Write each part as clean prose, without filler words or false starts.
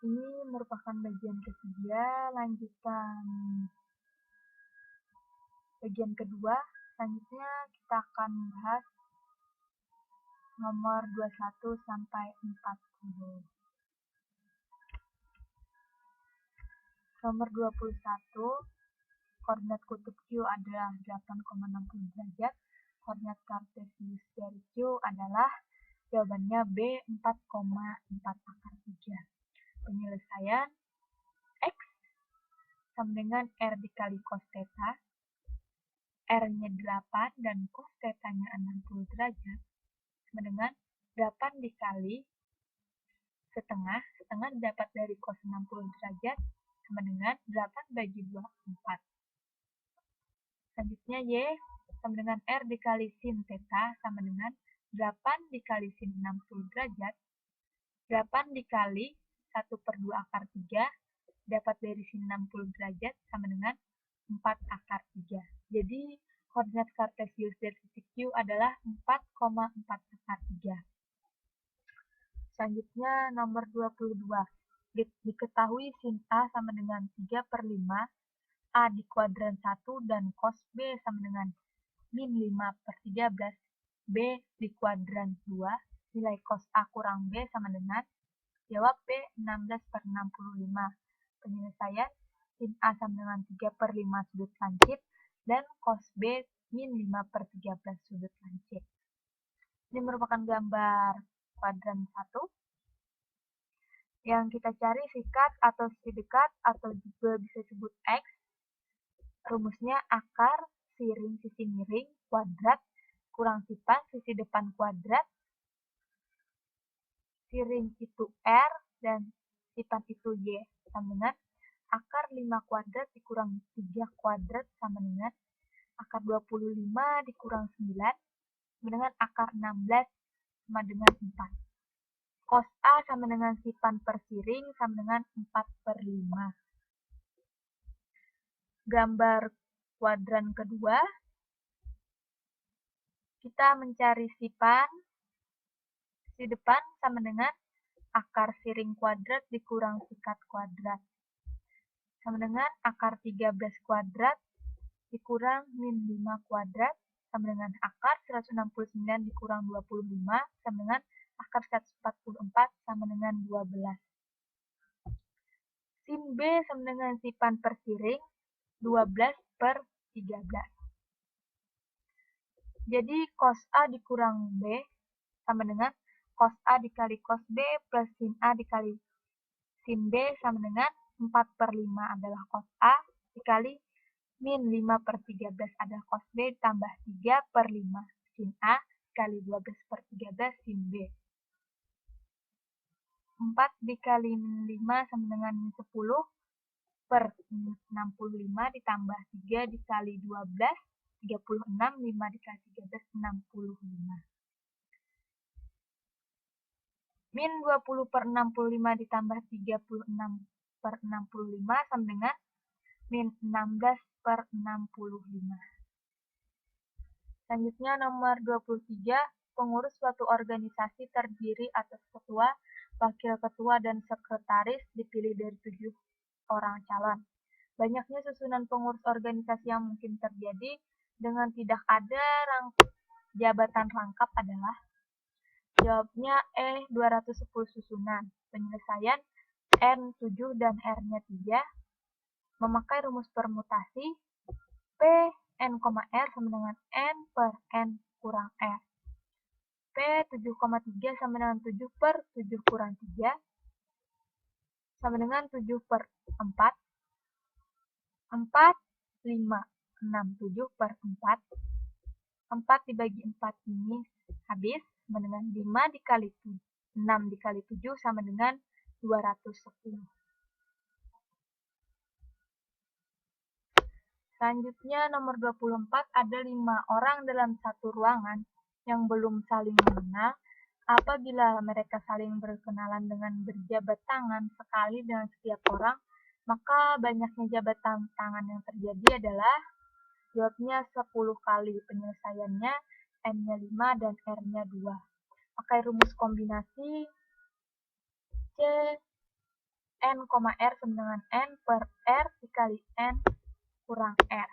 Ini merupakan bagian ketiga, lanjutan bagian kedua. Selanjutnya kita akan bahas nomor 21 sampai 40. Nomor 21, koordinat kutub Q adalah 8,60 derajat. Koordinat kartesius dari Q adalah jawabannya B 4,4 akar 3. Penyelesaian X sama dengan R dikali cos theta, R-nya 8 dan cos theta-nya 60 derajat, sama dengan 8 dikali setengah, setengah dapat dari cos 60 derajat, sama dengan 8 bagi 2, 4. Selanjutnya Y sama dengan R dikali sin theta, sama dengan 8 dikali sin 60 derajat, 8 dikali 1/2 akar 3, dapat dari sin 60 derajat, sama dengan 4 akar 3. Jadi, koordinat kartesius dari titik Q adalah 4,4 akar 3. Selanjutnya, nomor 22. Diketahui sin A sama dengan 3/5, A di kuadran 1 dan cos B sama dengan min 5/13, B di kuadran 2, nilai cos A kurang B sama dengan, jawab B 16/65. Penyelesaian, sin A sama dengan 3/5 sudut lancip, dan cos B min 5/13 sudut lancip. Ini merupakan gambar kuadran 1. Yang kita cari sikat atau sisi dekat, atau juga bisa disebut X. Rumusnya akar siring sisi miring kuadrat kurang sipan sisi depan kuadrat. Siring itu R dan sipan itu Y, sama dengan akar 5 kuadrat dikurang 3 kuadrat sama dengan akar 25 dikurang 9 sama dengan akar 16 sama dengan 4. Cos A sama dengan sipan per siring sama dengan 4/5. Gambar kuadran kedua, kita mencari sipan sisi depan sama dengan akar siring kuadrat dikurang sikat kuadrat, sama dengan akar 13 kuadrat dikurang min 5 kuadrat, sama dengan akar 169 dikurang 25, sama dengan akar 144 sama dengan 12. Sin B sama dengan sipan per siring 12/13. Jadi cos A dikurang B sama dengan cos A dikali cos B plus sin A dikali sin B sama dengan 4/5 adalah cos A dikali min 5/13 adalah cos B tambah 3/5 sin A dikali 12/13 sin B. 4 dikali min 5 sama dengan min 10/65 ditambah 3 dikali 12, 36, 5 dikali 13, 65. Min 20/65 ditambah 36/65 sama dengan min 16/65. Selanjutnya nomor 23, pengurus suatu organisasi terdiri atas ketua, wakil ketua, dan sekretaris dipilih dari 7 orang calon. Banyaknya susunan pengurus organisasi yang mungkin terjadi dengan tidak ada jabatan rangkap adalah, jawabnya E 210 susunan. Penyelesaian N 7 dan R-nya 3. Memakai rumus permutasi P N, R sama dengan N per N kurang R. P 7,3 sama dengan 7/7 kurang 3 sama dengan 7/4. 4, 5, 6, 7/4. 4 dibagi 4 ini habis, sama dengan 5 dikali 6 dikali 7 sama dengan 210. Selanjutnya nomor 24, ada 5 orang dalam satu ruangan yang belum saling mengenal. Apabila mereka saling berkenalan dengan berjabat tangan sekali dengan setiap orang, maka banyaknya jabatan tangan yang terjadi adalah, jawabnya 10 kali. Penyelesaiannya N-nya 5 dan R-nya 2. Pakai rumus kombinasi C N, R sama dengan N per R dikali N kurang R.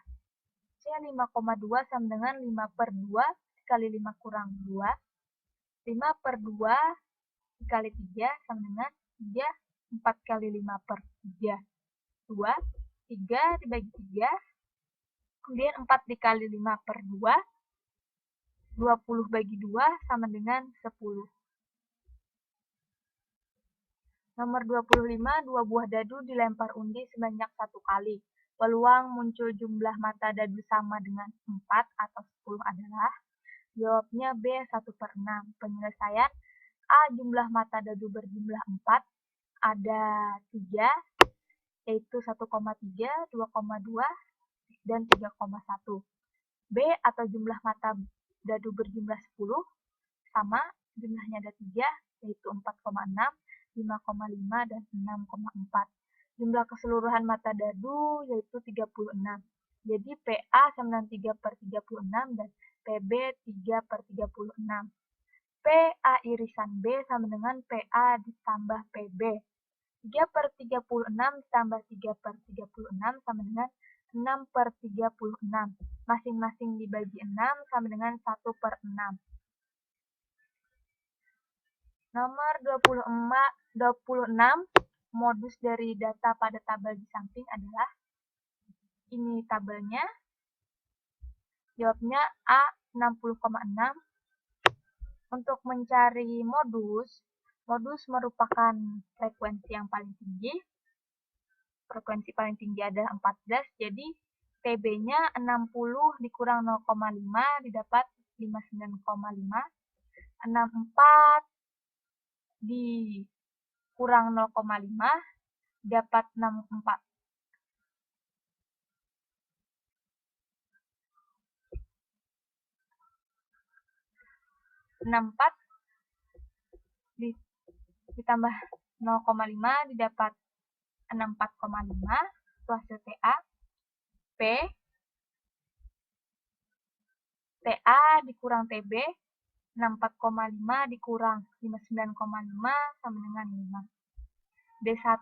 C 5,2 sama dengan 5 per 2 dikali 5 kurang 2. 5 per 2 dikali 3 sama dengan 3. 4 kali 5 per 3. 2. 3 dibagi 3. Kemudian 4 dikali 5 per 2. 20 bagi 2 sama dengan 10. Nomor 25, 2 buah dadu dilempar undi sebanyak 1 kali. Peluang muncul jumlah mata dadu sama dengan 4 atau 10 adalah? Jawabnya B, 1 per 6. Penyelesaian A, jumlah mata dadu berjumlah 4, ada 3, yaitu 1,3, 2,2, dan 3,1. B, atau jumlah mata dadu berjumlah 10, sama, jumlahnya ada 3, yaitu 4,6, 5,5, dan 6,4. Jumlah keseluruhan mata dadu yaitu 36. Jadi PA sama dengan 3 per 36 dan PB 3 per 36. PA irisan B sama dengan PA ditambah PB. 3 per 36 ditambah 3 per 36 sama dengan 6 per 36. Masing-masing dibagi 6 sama dengan 1 per 6. Nomor 26, modus dari data pada tabel di samping adalah, ini tabelnya, jawabnya A, 60,6. Untuk mencari modus merupakan frekuensi yang paling tinggi. Frekuensi paling tinggi adalah 14, jadi TB-nya 60 dikurang 0,5 didapat 59,5. 64 dikurang 0,5 dapat 64. 64 ditambah 0,5 didapat 64,5. Itu hasil TA. TA dikurang TB, 64,5 dikurang 59,5 sama dengan 5. D1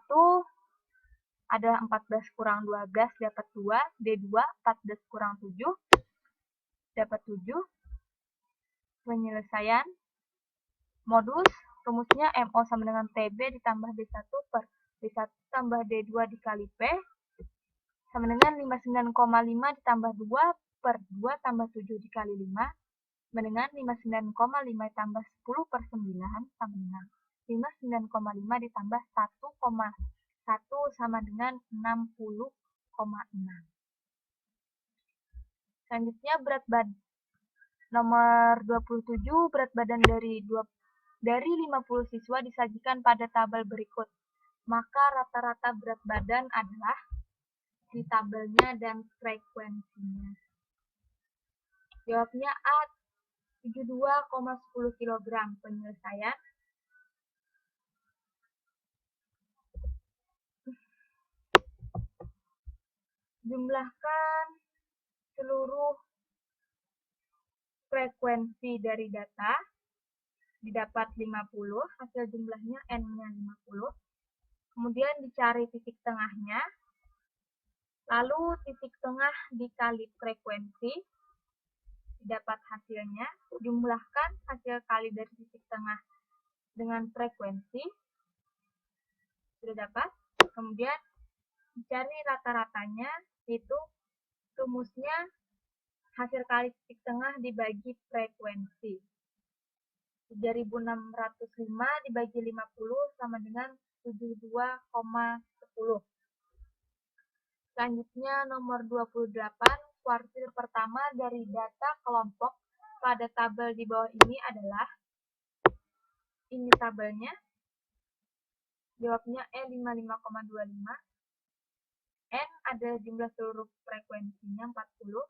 adalah 14 kurang 12 dapat 2. D2 14 kurang 7 dapat 7. Penyelesaian modus, rumusnya MO sama dengan TB ditambah D1 per D1 tambah D2 dikali P sama dengan 59,5 ditambah 2 per 2 tambah 7 dikali 5 sama dengan 59,5 tambah 10 per 9 sama dengan 59,5 ditambah 1,1 sama dengan 60,6. Selanjutnya berat badan. Nomor 27, berat badan dari 50 siswa disajikan pada tabel berikut. Maka rata-rata berat badan adalah di tabelnya dan frekuensinya. Jawabnya A, 72,10 kg. Penyelesaian. Jumlahkan seluruh frekuensi dari data, didapat 50, hasil jumlahnya N-nya 50. Kemudian dicari titik tengahnya, lalu titik tengah dikali frekuensi, didapat hasilnya. Jumlahkan hasil kali dari titik tengah dengan frekuensi, sudah dapat. Kemudian dicari rata-ratanya, yaitu rumusnya hasil kali titik tengah dibagi frekuensi. 3605 dibagi 50 sama dengan 72,10. Selanjutnya nomor 28, kuartil pertama dari data kelompok pada tabel di bawah ini adalah, ini tabelnya, jawabnya E 55,25. N adalah jumlah seluruh frekuensinya 40.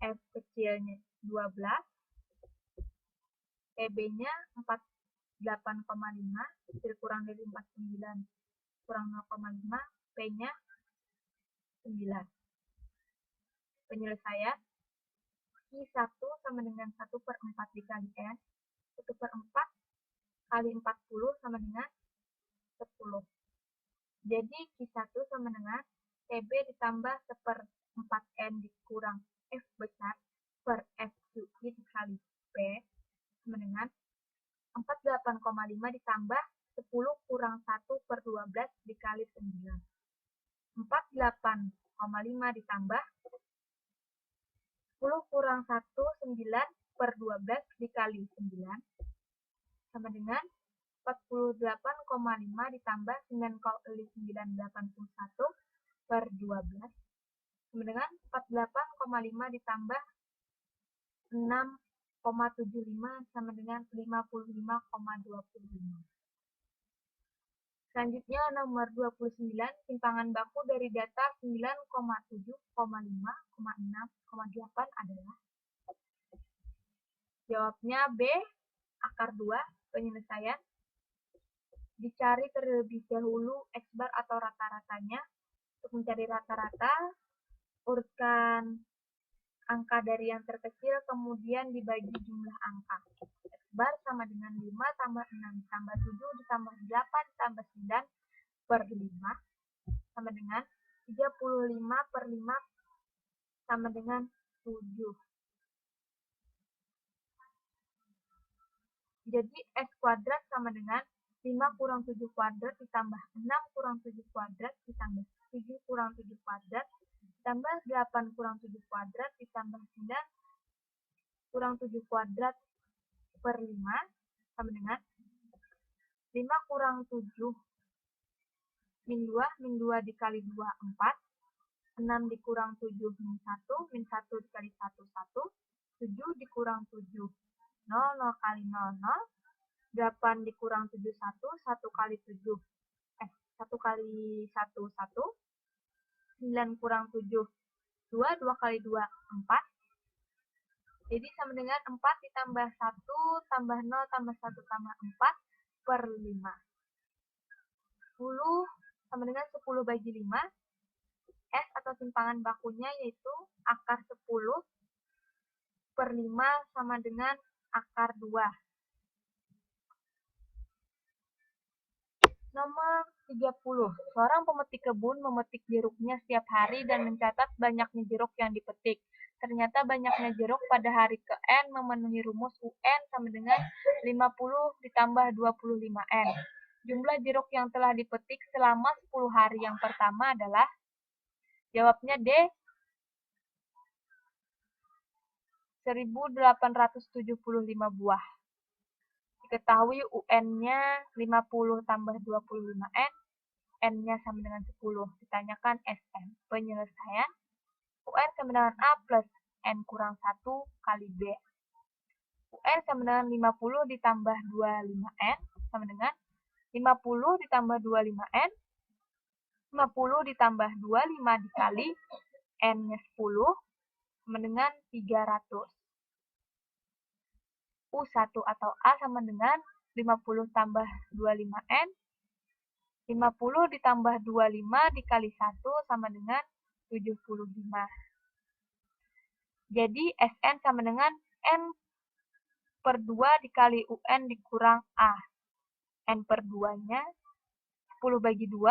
F kecilnya 12. PB-nya 48,5. Hasil kurang dari 49 kurang 0,5. P-nya 9. Penyelesaian. I1 sama dengan 1 per 4 dikali N. 1 per 4 kali 40 sama dengan 10. Jadi Q1 sama dengan TB ditambah 1/4N dikurang F besar per F cubic dikali P sama dengan 48,5 ditambah 10 kurang 1 per 12 dikali 9. 48,5 ditambah 10 kurang 1, 9 per 12 dikali 9 sama dengan 48,5 ditambah 981 per 12 sama dengan 48,5 ditambah 6,75 sama dengan 55,25. Selanjutnya nomor 29, simpangan baku dari data 9,7,5,6,8 adalah. Jawabnya B, akar 2, penyelesaian. Dicari terlebih dahulu X bar atau rata-ratanya. Untuk mencari rata-rata, urutkan angka dari yang terkecil, kemudian dibagi jumlah angka. X bar sama dengan 5 tambah 6 tambah 7 ditambah 8 tambah 9 per 5 sama dengan 35 per 5 sama dengan 7. Jadi S kuadrat sama dengan 5 kurang 7 kuadrat ditambah 6 kurang 7 kuadrat ditambah 7 kurang 7 kuadrat ditambah 8 kurang 7 kuadrat ditambah 9 kurang 7 kuadrat per 5 sama dengan 5 kurang 7 min 2, min 2 dikali 2, 4. 6 dikurang 7, min 1, min 1 dikali 1, 1. 7 dikurang 7, 0, 0 kali 0, 0. 8 dikurang 7, 1, 1 kali 7, 1 kali 1, 1. 9 kurang 7, 2, 2 kali 2, 4. Jadi sama dengan 4 ditambah 1 tambah 0 tambah 1 tambah 4 per 5. 10 sama dengan 10 bagi 5. S atau simpangan bakunya yaitu akar 10 per 5 sama dengan akar 2. Nomor 30. Seorang pemetik kebun memetik jeruknya setiap hari dan mencatat banyaknya jeruk yang dipetik. Ternyata banyaknya jeruk pada hari ke-N memenuhi rumus UN sama dengan 50 ditambah 25N. Jumlah jeruk yang telah dipetik selama 10 hari yang pertama adalah. Jawabnya D, 1875 buah. Diketahui UN-nya 50 tambah 25N, N-nya sama dengan 10. Ditanyakan Sn. Penyelesaian, UN sama dengan A plus N kurang 1 kali B. UN sama dengan 50 ditambah 25N sama dengan 50 ditambah 25N. 50 ditambah 25 dikali N-nya 10 sama dengan 300. U1 atau A sama dengan 50 tambah 25N. 50 ditambah 25 dikali 1 sama dengan 75. Jadi Sn sama dengan N per 2 dikali UN dikurang A. N per 2-nya 10 bagi 2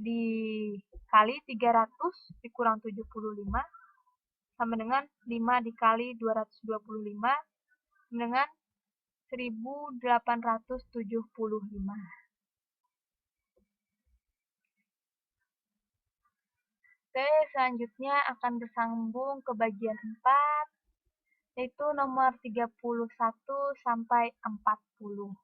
dikali 300 dikurang 75 sama dengan 5 dikali 225 dengan 1875. Oke, selanjutnya akan bersambung ke bagian 4, yaitu nomor 31 sampai 40.